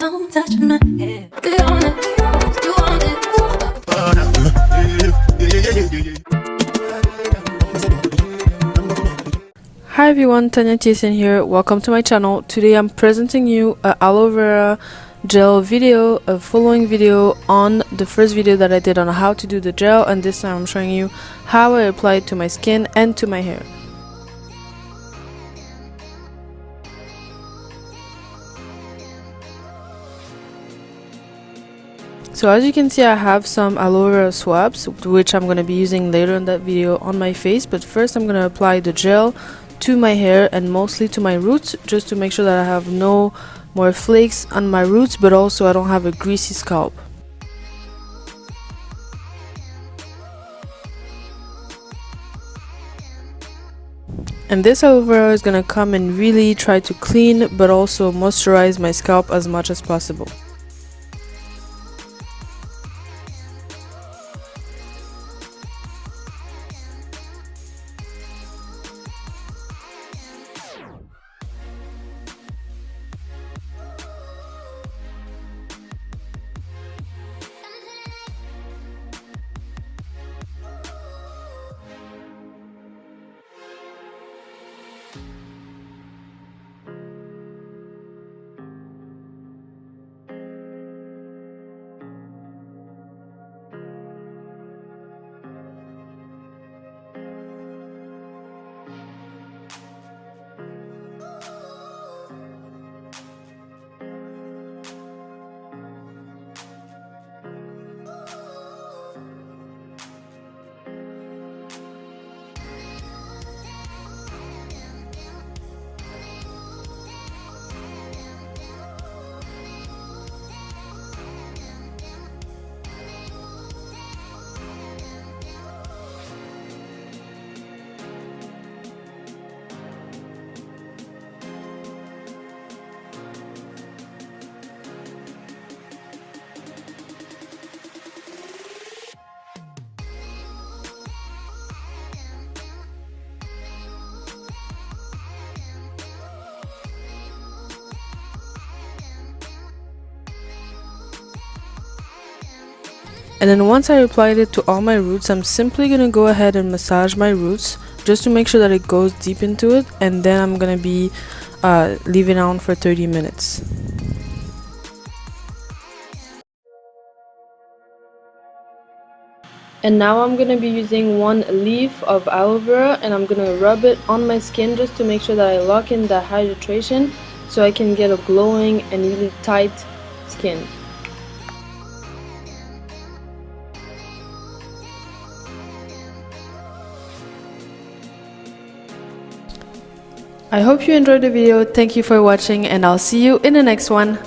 Don't touch my head. Get on it, you want it. Hi everyone, Tania.kns here. Welcome to my channel. Today I'm presenting you a aloe vera gel video, a following video on the first video that I did on how to do the gel, and this time I'm showing you how I apply it to my skin and to my hair. So as you can see, I have some aloe vera swabs, which I'm going to be using later in that video on my face, but first I'm going to apply the gel to my hair and mostly to my roots, just to make sure that I have no more flakes on my roots, but also I don't have a greasy scalp. And this aloe vera is going to come and really try to clean but also moisturize my scalp as much as possible. And then once I applied it to all my roots, I'm simply going to go ahead and massage my roots just to make sure that it goes deep into it, and then I'm going to be leaving it on for 30 minutes. And now I'm going to be using one leaf of aloe vera, and I'm going to rub it on my skin just to make sure that I lock in the hydration so I can get a glowing and really tight skin. I hope you enjoyed the video. Thank you for watching, and I'll see you in the next one.